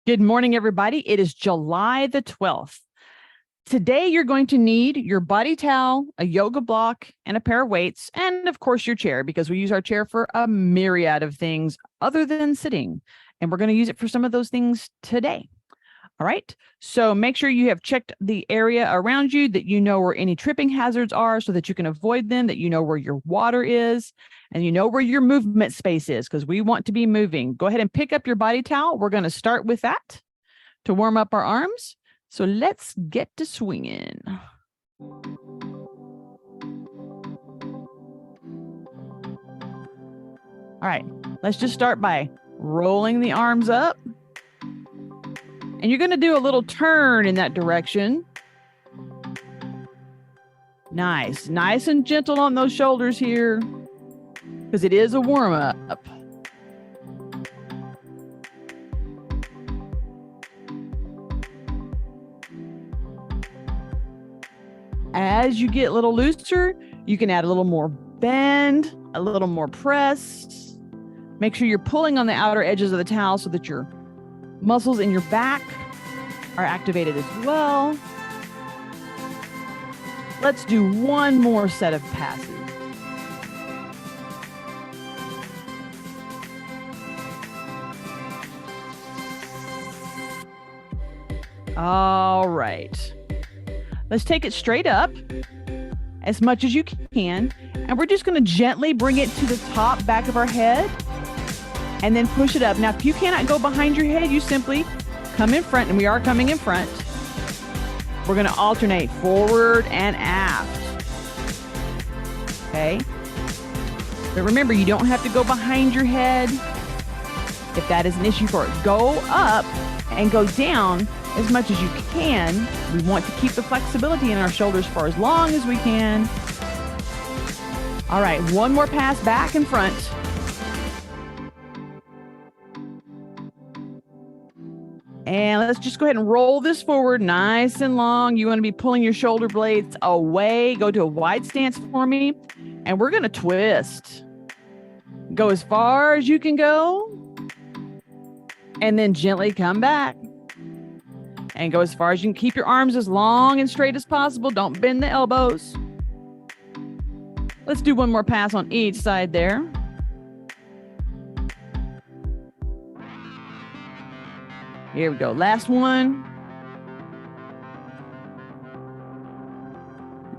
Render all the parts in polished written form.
Good morning, everybody. It is July the 12th. Today, you're going to need your body towel, a yoga block, and a pair of weights, and of course, your chair, because we use our chair for a myriad of things other than sitting. And we're going to use it for some of those things today. All right. So make sure you have checked the area around you, that you know where any tripping hazards are so that you can avoid them, that you know where your water is, and you know where your movement space is, because we want to be moving. Go ahead and pick up your body towel. We're going to start with that to warm up our arms. So let's get to swinging. All right. Let's just start by rolling the arms up. And you're going to do a little turn in that direction. Nice and gentle on those shoulders here, because it is a warm-up. As you get a little looser, you can add a little more bend, a little more press. Make sure you're pulling on the outer edges of the towel so that your muscles in your back are activated as well. Let's do one more set of passes. All right. Let's take it straight up as much as you can. And we're just going to gently bring it to the top back of our head and then push it up. Now, if you cannot go behind your head, you simply come in front, and we are coming in front. We're going to alternate forward and aft. Okay. But remember, you don't have to go behind your head if that is an issue for it. Go up and go down as much as you can. We want to keep the flexibility in our shoulders for as long as we can. All right, one more pass back and front. And let's just go ahead and roll this forward nice and long. You want to be pulling your shoulder blades away. Go to a wide stance for me. And we're going to twist. Go as far as you can go. And then gently come back. And go as far as you can. Keep your arms as long and straight as possible. Don't bend the elbows. Let's do one more pass on each side there. Here we go. Last one.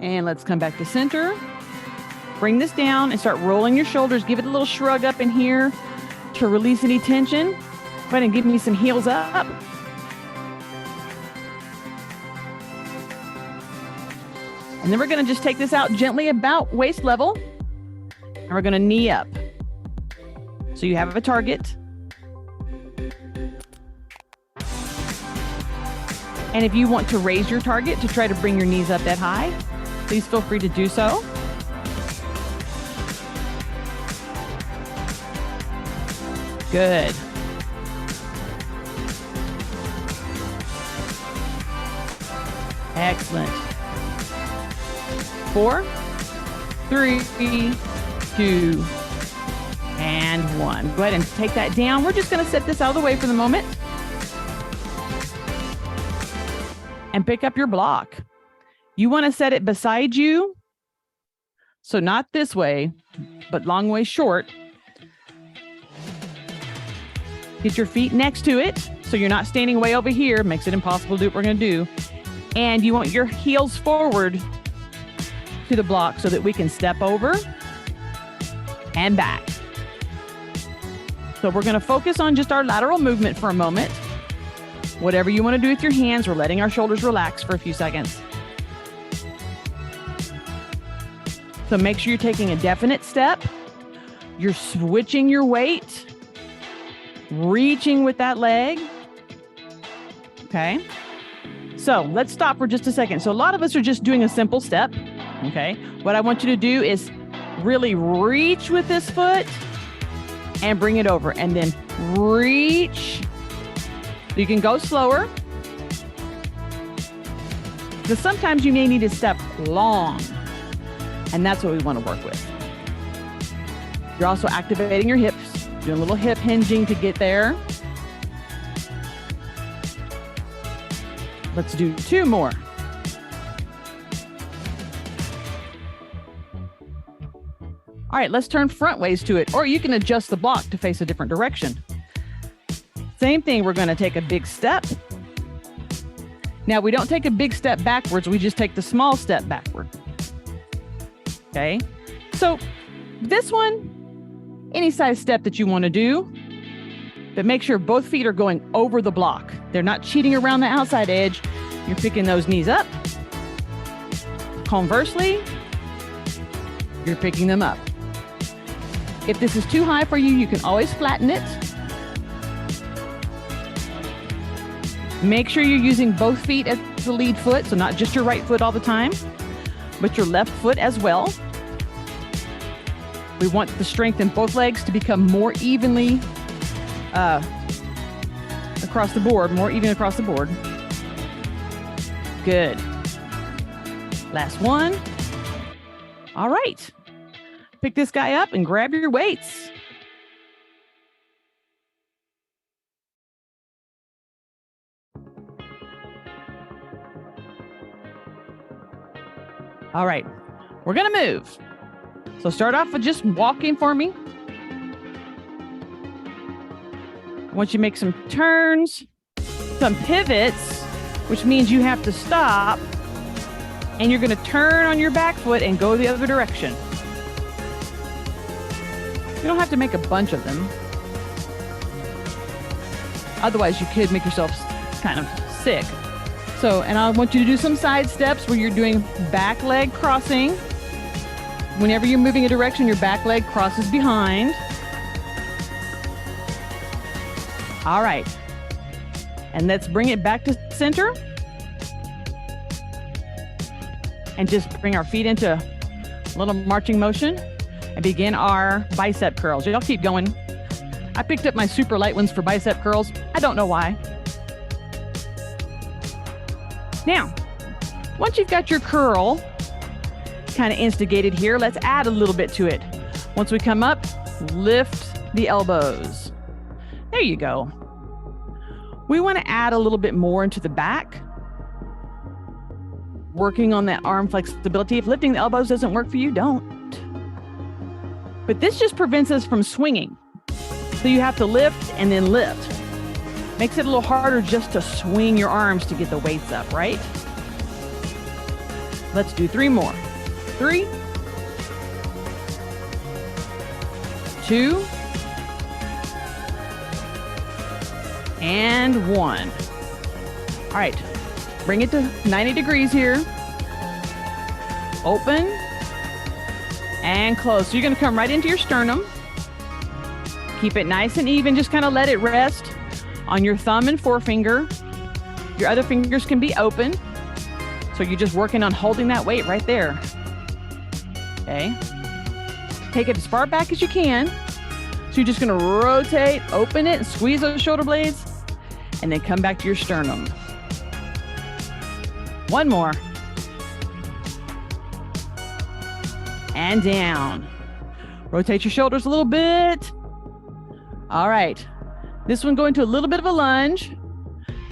And let's come back to center. Bring this down and start rolling your shoulders. Give it a little shrug up in here to release any tension. Go ahead and give me some heels up. And then we're going to just take this out gently about waist level. And we're going to knee up. So you have a target. And if you want to raise your target to try to bring your knees up that high, please feel free to do so. Good. Excellent. 4, 3, 2, and 1. Go ahead and take that down. We're just going to set this out of the way for the moment. And pick up your block. You want to set it beside you. So not this way, but long way short. Get your feet next to it. So you're not standing way over here. Makes it impossible to do what we're going to do. And you want your heels forward to the block so that we can step over and back. So we're going to focus on just our lateral movement for a moment. Whatever you want to do with your hands, we're letting our shoulders relax for a few seconds. So make sure you're taking a definite step. You're switching your weight, reaching with that leg. Okay. So let's stop for just a second. So a lot of us are just doing a simple step. Okay. What I want you to do is really reach with this foot and bring it over, and then reach. You can go slower, because sometimes you may need to step long, and that's what we want to work with. You're also activating your hips, doing a little hip hinging to get there. Let's do 2 more. All right, let's turn front ways to it, or you can adjust the block to face a different direction. Same thing, we're gonna take a big step. Now, we don't take a big step backwards, we just take the small step backward. Okay, so this one, any size step that you wanna do, but make sure both feet are going over the block. They're not cheating around the outside edge. You're picking those knees up. Conversely, you're picking them up. If this is too high for you, you can always flatten it. Make sure you're using both feet as the lead foot, so not just your right foot all the time, but your left foot as well. We want the strength in both legs to become more evenly across the board, more even across the board. Good. Last one. All right. Pick this guy up and grab your weights. All right, we're gonna move. So start off with just walking for me. Once you make some turns, some pivots, which means you have to stop, and you're gonna turn on your back foot and go the other direction. You don't have to make a bunch of them. Otherwise, you could make yourself kind of sick. So, and I want you to do some side steps where you're doing back leg crossing. Whenever you're moving a direction, your back leg crosses behind. All right. And let's bring it back to center. And just bring our feet into a little marching motion and begin our bicep curls. Y'all keep going. I picked up my super light ones for bicep curls. I don't know why. Now, once you've got your curl kind of instigated here, let's add a little bit to it. Once we come up, lift the elbows. There you go. We want to add a little bit more into the back, working on that arm flexibility. If lifting the elbows doesn't work for you, don't. But this just prevents us from swinging. So you have to lift and then lift. Makes it a little harder just to swing your arms to get the weights up, right? Let's do 3 more. 3, 2, and 1. All right, bring it to 90 degrees here. Open and close. So you're gonna come right into your sternum. Keep it nice and even, just kind of let it rest on your thumb and forefinger. Your other fingers can be open. So you're just working on holding that weight right there. Okay. Take it as far back as you can. So you're just gonna rotate, open it, and squeeze those shoulder blades, and then come back to your sternum. 1 more. And down. Rotate your shoulders a little bit. All right. This one, go into a little bit of a lunge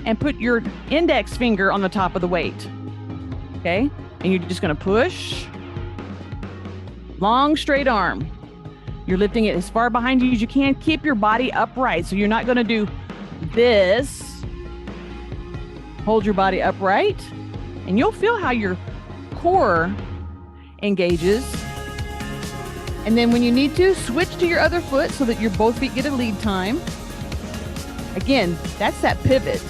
and put your index finger on the top of the weight. Okay? And you're just gonna push. Long, straight arm. You're lifting it as far behind you as you can. Keep your body upright. So you're not gonna do this. Hold your body upright, and you'll feel how your core engages. And then when you need to, switch to your other foot so that your both feet get a lead time. Again, that's that pivot.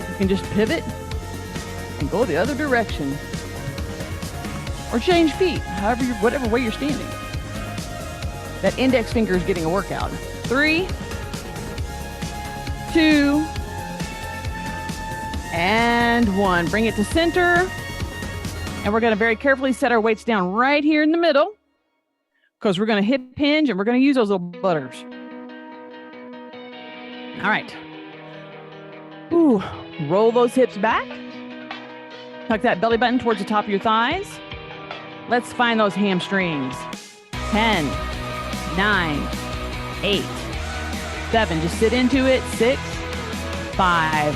You can just pivot and go the other direction. Or change feet, whatever way you're standing. That index finger is getting a workout. 3, 2, and 1. Bring it to center. And we're gonna very carefully set our weights down right here in the middle, because we're gonna hip hinge and we're gonna use those little butters. All right. Ooh, roll those hips back. Tuck that belly button towards the top of your thighs. Let's find those hamstrings. 10, 9, 8, 7. Just sit into it. 6, 5,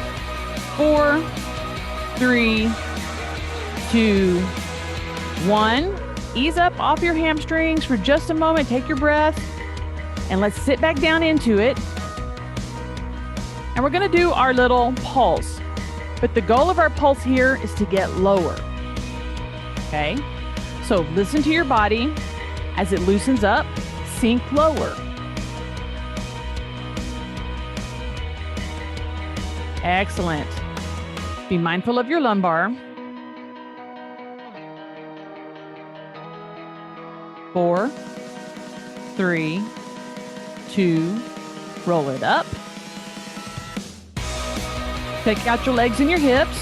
4, 3, 2, 1. Ease up off your hamstrings for just a moment. Take your breath and let's sit back down into it. And we're going to do our little pulse. But the goal of our pulse here is to get lower. Okay? So listen to your body as it loosens up, sink lower. Excellent. Be mindful of your lumbar. 4, 3, 2, roll it up. Take out your legs and your hips.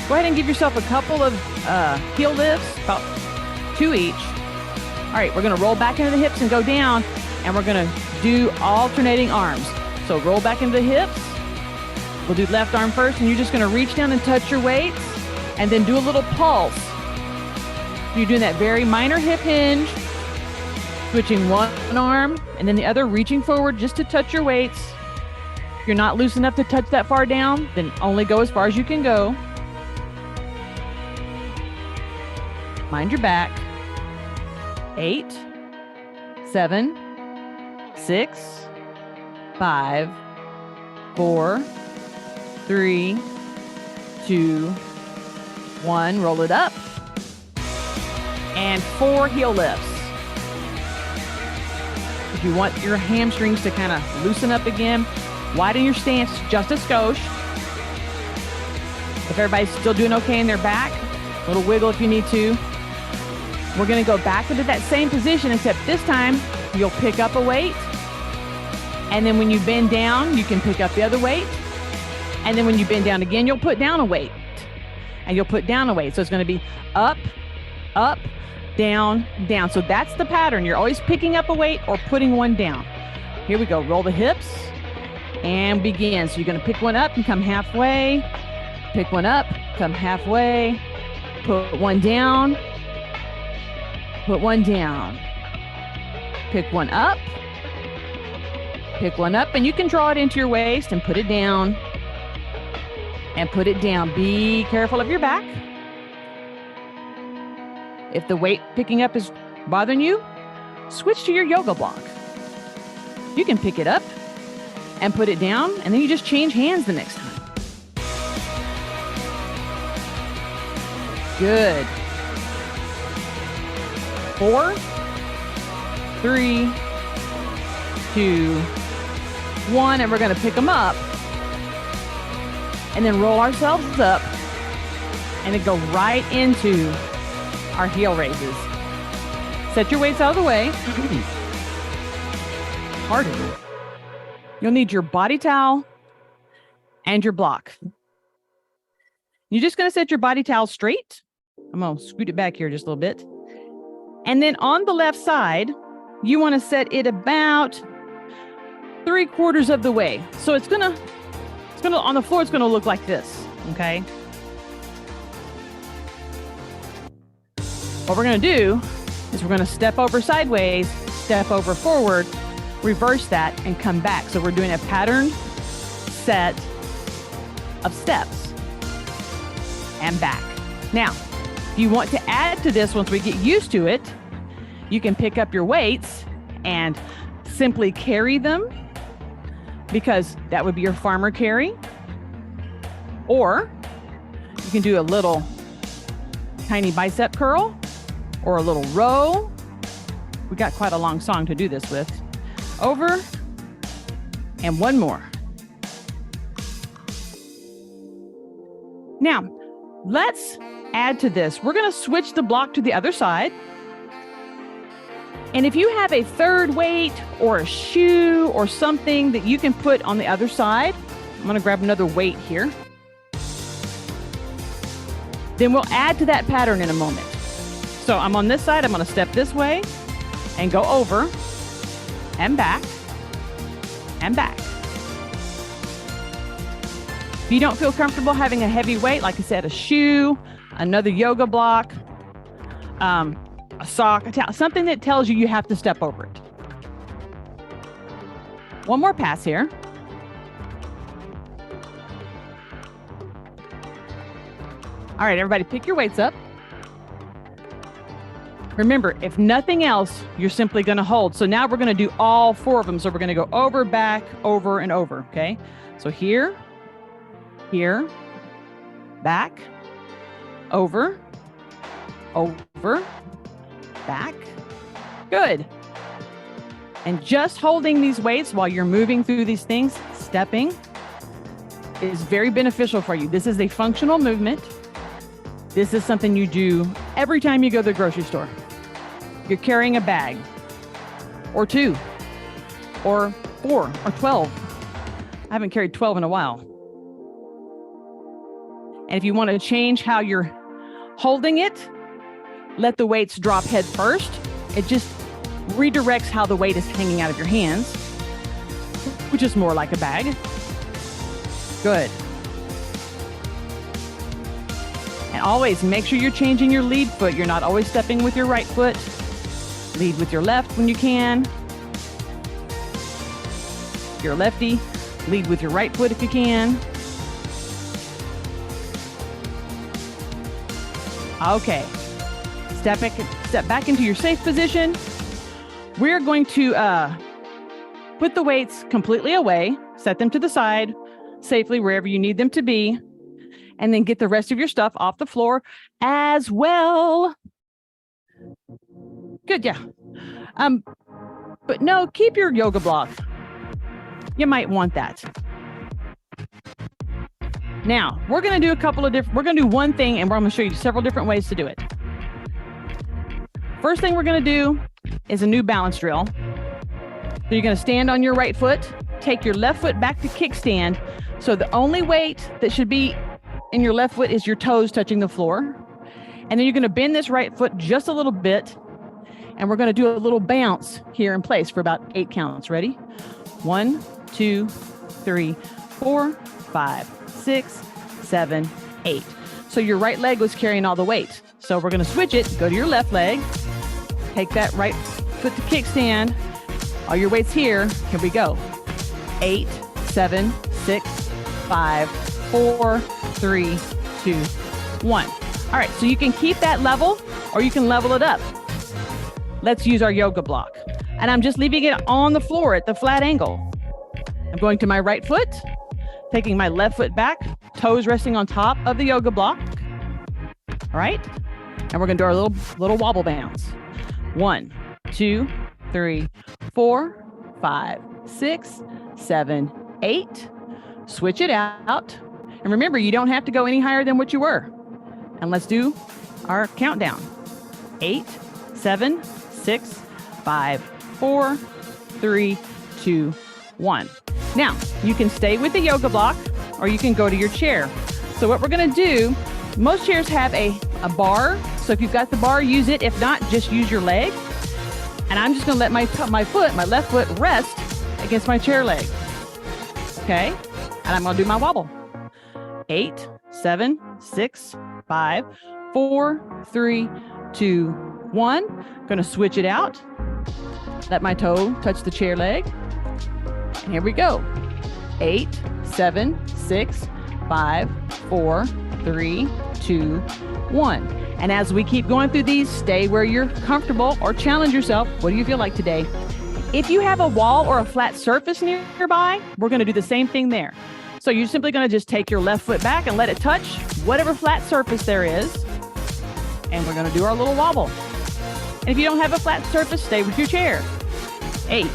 Go ahead and give yourself a couple of heel lifts, about 2 each. All right, we're gonna roll back into the hips and go down, and we're gonna do alternating arms. So roll back into the hips. We'll do left arm first, and you're just gonna reach down and touch your weights, and then do a little pulse. You're doing that very minor hip hinge, switching one arm, and then the other, reaching forward just to touch your weights. If you're not loose enough to touch that far down, then only go as far as you can go. Mind your back. 8, 7, 6, 5, 4, 3, 2, 1. Roll it up. And 4 heel lifts. If you want your hamstrings to kind of loosen up again, widen your stance just a skosh. If everybody's still doing okay in their back, a little wiggle if you need to. We're going to go back into that same position, except this time you'll pick up a weight. And then when you bend down, you can pick up the other weight. And then when you bend down again, you'll put down a weight. And you'll put down a weight. So it's going to be up, up, down, down. So that's the pattern. You're always picking up a weight or putting one down. Here we go. Roll the hips and begin. So you're going to pick one up and come halfway. Pick one up, come halfway. Put one down. Put one down. Pick one up. Pick one up, and you can draw it into your waist and put it down. And put it down. Be careful of your back. If the weight picking up is bothering you, switch to your yoga block. You can pick it up and put it down, and then you just change hands the next time. Good. 4, 3, 2, 1, and we're going to pick them up and then roll ourselves up and then go right into our heel raises. Set your weights out of the way. Harder. You'll need your body towel and your block. You're just going to set your body towel straight. I'm going to scoot it back here just a little bit. And then on the left side, you want to set it about 3/4 of the way. So it's gonna on the floor, it's gonna look like this. Okay. What we're gonna do is we're gonna step over sideways, step over forward, reverse that, and come back. So we're doing a patterned set of steps and back. Now, if you want to add to this, once we get used to it, you can pick up your weights and simply carry them, because that would be your farmer carry. Or you can do a little tiny bicep curl or a little row. We got quite a long song to do this with. Over and one more. Now, let's add to this. We're going to switch the block to the other side. And if you have a third weight or a shoe or something that you can put on the other side, I'm going to grab another weight here. Then we'll add to that pattern in a moment. So I'm on this side. I'm going to step this way and go over and back and back. If you don't feel comfortable having a heavy weight, like I said, a shoe, another yoga block, a sock, a towel, something that tells you you have to step over it. One more pass here. All right, everybody, pick your weights up. Remember, if nothing else, you're simply going to hold. So now we're going to do all 4 of them. So we're going to go over, back, over, and over. Okay. So here, back, over, back. Good. And just holding these weights while you're moving through these things, stepping, is very beneficial for you. This is a functional movement. This is something you do every time you go to the grocery store. You're carrying a bag, or 2, or 4, or 12. I haven't carried 12 in a while. And if you want to change how you're holding it, let the weights drop head first. It just redirects how the weight is hanging out of your hands, which is more like a bag. Good. And always make sure you're changing your lead foot. You're not always stepping with your right foot. Lead with your left when you can. If you're a lefty, lead with your right foot if you can. Okay. Step back into your safe position. We're going to put the weights completely away, set them to the side safely wherever you need them to be, and then get the rest of your stuff off the floor as well. Good, yeah. But no, keep your yoga block. You might want that. Now, we're going to do we're going to do one thing, and we're going to show you several different ways to do it. First thing we're going to do is a new balance drill. So you're going to stand on your right foot, take your left foot back to kickstand. So the only weight that should be in your left foot is your toes touching the floor. And then you're going to bend this right foot just a little bit. And we're going to do a little bounce here in place for about 8 counts. Ready? 1, 2, 3, 4, 5, 6, 7, 8. So your right leg was carrying all the weight. So we're going to switch it. Go to your left leg. Take that right foot to kickstand. All your weights here. Here we go. 8, 7, 6, 5, 4, 3, 2, 1. All right. So you can keep that level or you can level it up. Let's use our yoga block. And I'm just leaving it on the floor at the flat angle. I'm going to my right foot, taking my left foot back, toes resting on top of the yoga block. All right. And we're going to do our little wobble bounce. 1, 2, 3, 4, 5, 6, 7, 8. Switch it out. And remember, you don't have to go any higher than what you were. And let's do our countdown. 8, 7, 6, 5, 4, 3, 2, 1. Now, you can stay with the yoga block or you can go to your chair. So what we're going to do, most chairs have a bar. So if you've got the bar, use it. If not, just use your leg. And I'm just going to let my left foot rest against my chair leg. Okay? And I'm going to do my wobble. 8, 7, 6, 5, 4, 3, 2, 1. Going to switch it out. Let my toe touch the chair leg. And here we go. 8, 7, 6, 5, 4, 3, 2, 1. And as we keep going through these, stay where you're comfortable or challenge yourself. What do you feel like today? If you have a wall or a flat surface nearby, we're going to do the same thing there. So you're simply going to just take your left foot back and let it touch whatever flat surface there is. And we're going to do our little wobble. And if you don't have a flat surface, stay with your chair. 8,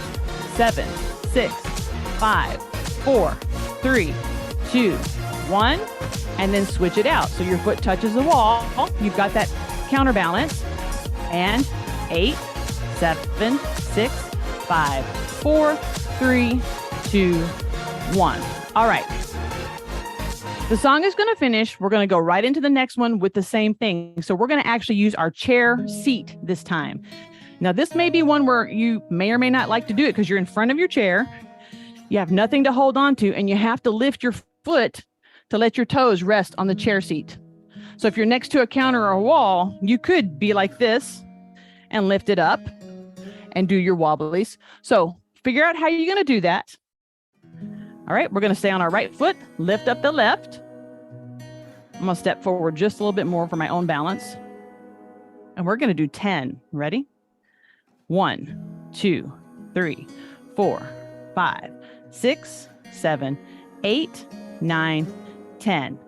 7, 6, 5, 4, 3, 2, 1. And then switch it out. So your foot touches the wall. You've got that counterbalance. And 8, 7, 6, 5, 4, 3, 2, 1. All right. The song is going to finish. We're going to go right into the next one with the same thing. So we're going to actually use our chair seat this time. Now, this may be one where you may or may not like to do it because you're in front of your chair. You have nothing to hold on to, and you have to lift your foot to let your toes rest on the chair seat. So if you're next to a counter or a wall, you could be like this and lift it up and do your wobblies. So figure out how you're going to do that. All right, we're going to stay on our right foot, lift up the left, I'm going to step forward just a little bit more for my own balance. And we're going to do 10. Ready? 1, 2, 3, 4, 5, 6, 7, 8, 9, 10.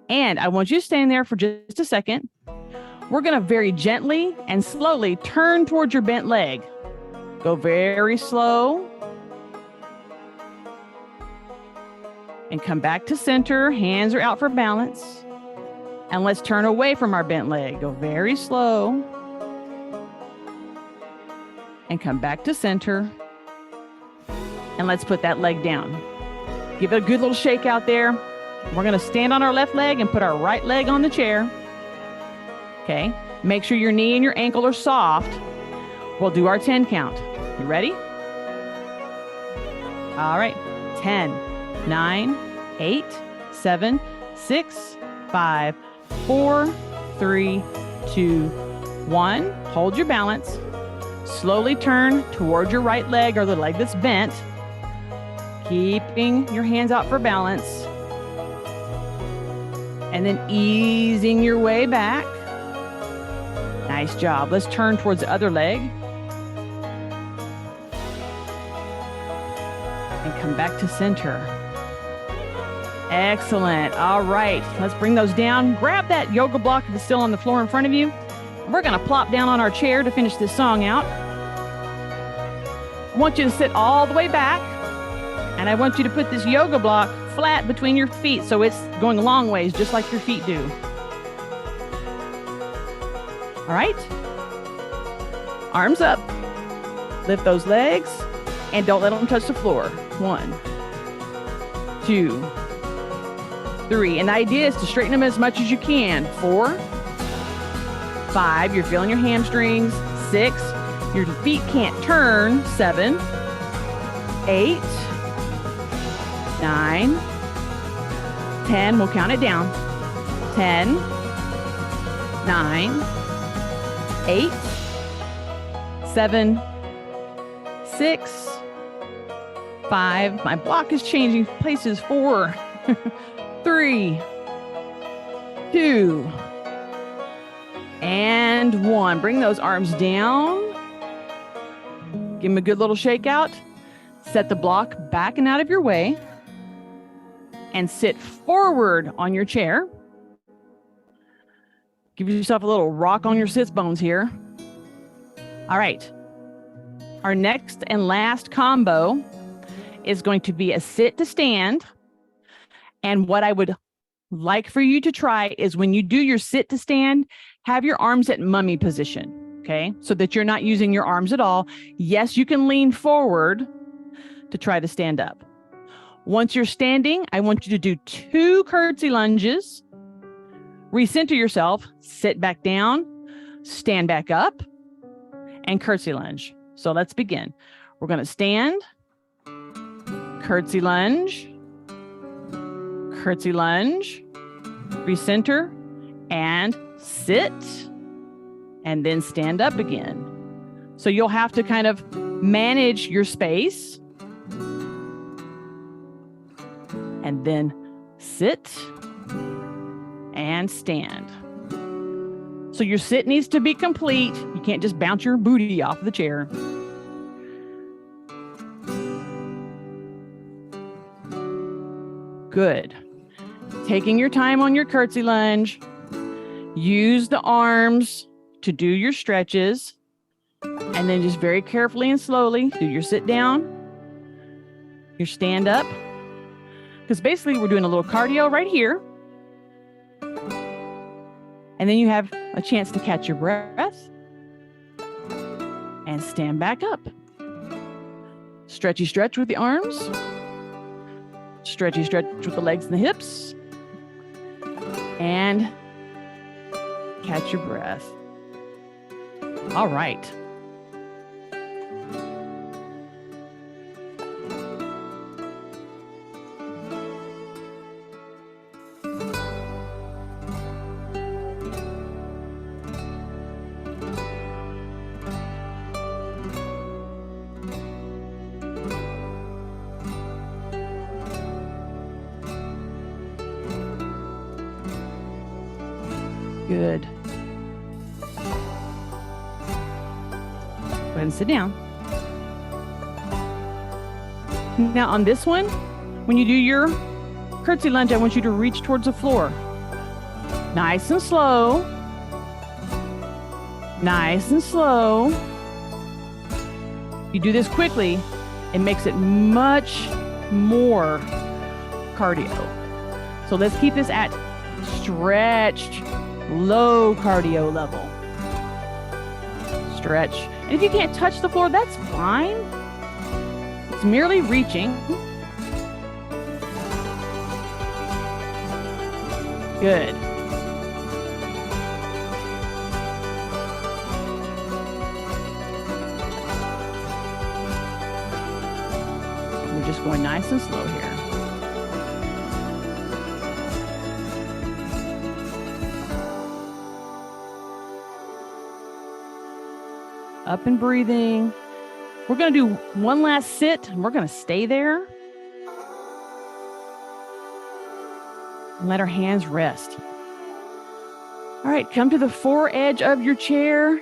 And I want you to stand there for just a second. We're going to very gently and slowly turn towards your bent leg. Go very slow. And come back to center. Hands are out for balance. And let's turn away from our bent leg. Go very slow. And come back to center. And let's put that leg down. Give it a good little shake out there. We're going to stand on our left leg and put our right leg on the chair. Okay. Make sure your knee and your ankle are soft. We'll do our 10 count. You ready? All right. 10, 9, 8, 7, 6, 5, 4, 3, 2, 1. Hold your balance. Slowly turn toward your right leg or the leg that's bent. Keeping your hands out for balance. And then easing your way back. Nice job. Let's turn towards the other leg. And come back to center. Excellent. All right. Let's bring those down. Grab that yoga block that's still on the floor in front of you. We're going to plop down on our chair to finish this song out. I want you to sit all the way back. And I want you to put this yoga block flat between your feet so it's going a long ways, just like your feet do. All right. Arms up. Lift those legs and don't let them touch the floor. 1, 2, 3. And the idea is to straighten them as much as you can. 4, 5. You're feeling your hamstrings. 6. Your feet can't turn. 7, 8, 9, 10. We'll count it down. 10, 9, 8, 7, 6, 5. My block is changing places. 4, 3, 2, and 1. Bring those arms down. Give them a good little shake out. Set the block back and out of your way. And sit forward on your chair. Give yourself a little rock on your sits bones here. All right. Our next and last combo is going to be a sit to stand. And what I would like for you to try is when you do your sit to stand, have your arms at mummy position, okay? So that you're not using your arms at all. Yes, you can lean forward to try to stand up. Once you're standing, I want you to do 2 curtsy lunges. Recenter yourself, sit back down, stand back up, and curtsy lunge. So let's begin. We're going to stand, curtsy lunge, recenter, and sit, and then stand up again. So you'll have to kind of manage your space. And then sit and stand. So your sit needs to be complete. You can't just bounce your booty off the chair. Good. Taking your time on your curtsy lunge. Use the arms to do your stretches. And then just very carefully and slowly do your sit down, your stand up. Because basically we're doing a little cardio right here. And then you have a chance to catch your breath and stand back up. Stretchy stretch with the arms. Stretchy stretch with the legs and the hips. And catch your breath. All right. Good. Go ahead and sit down. Now on this one, when you do your curtsy lunge, I want you to reach towards the floor. Nice and slow. Nice and slow. You do this quickly, it makes it much more cardio. So let's keep this at stretched, low cardio level. Stretch. And if you can't touch the floor, that's fine. It's merely reaching. Good. We're just going nice and slow here. Up and breathing. We're going to do one last sit, and we're going to stay there. And let our hands rest. All right, come to the fore edge of your chair.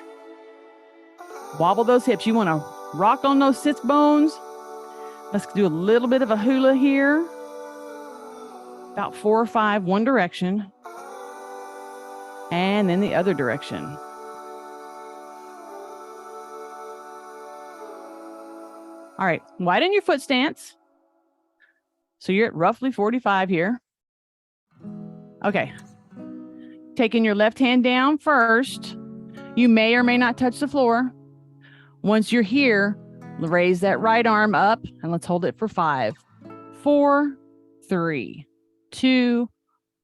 Wobble those hips. You want to rock on those sits bones. Let's do a little bit of a hula here. About 4 or 5, one direction. And then the other direction. All right, widen your foot stance. So you're at roughly 45 here. Okay. Taking your left hand down first. You may or may not touch the floor. Once you're here, raise that right arm up and let's hold it for 5, 4, 3, 2,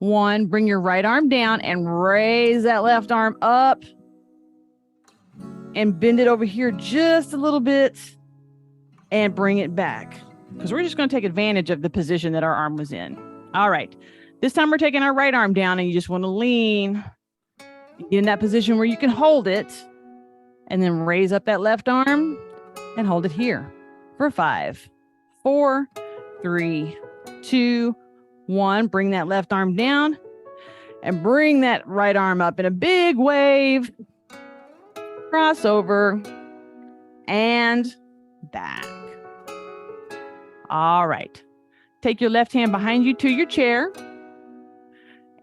1. Bring your right arm down and raise that left arm up and bend it over here just a little bit and bring it back because we're just going to take advantage of the position that our arm was in. All right. This time we're taking our right arm down and you just want to lean, get in that position where you can hold it and then raise up that left arm and hold it here for 5, 4, 3, 2, 1. Bring that left arm down and bring that right arm up in a big wave. Cross over and back. All right. Take your left hand behind you to your chair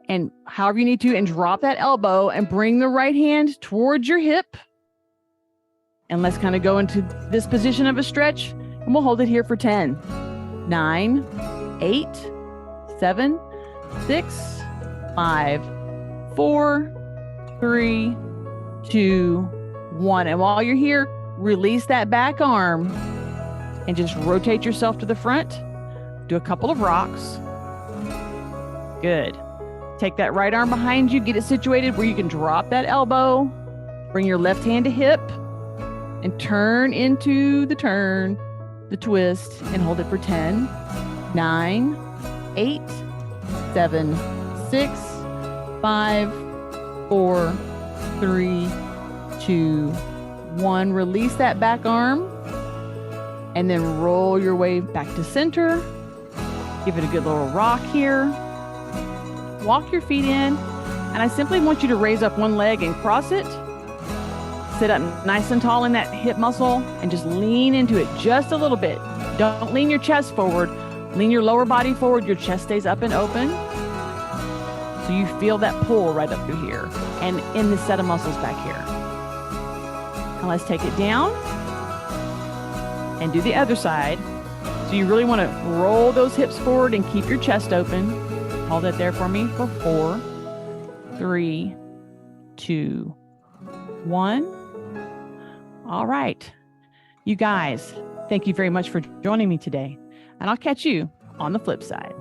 and however you need to, and drop that elbow and bring the right hand towards your hip. And let's kind of go into this position of a stretch and we'll hold it here for 10, 9, 8, 7, 6, 5, 4, 3, 2, 1. And while you're here, release that back arm and just rotate yourself to the front. Do a couple of rocks. Good. Take that right arm behind you, get it situated where you can drop that elbow, bring your left hand to hip, and turn into the turn, the twist, and hold it for 10, 9, 8, 7, 6, 5, 4, 3, 2, 1. Release that back arm, and then roll your way back to center. Give it a good little rock here. Walk your feet in, and I simply want you to raise up one leg and cross it. Sit up nice and tall in that hip muscle and just lean into it just a little bit. Don't lean your chest forward. Lean your lower body forward. Your chest stays up and open. So you feel that pull right up through here and in the set of muscles back here. Now let's take it down and do the other side. So you really want to roll those hips forward and keep your chest open. Hold it there for me for 4, 3, 2, 1. All right. You guys, thank you very much for joining me today. And I'll catch you on the flip side.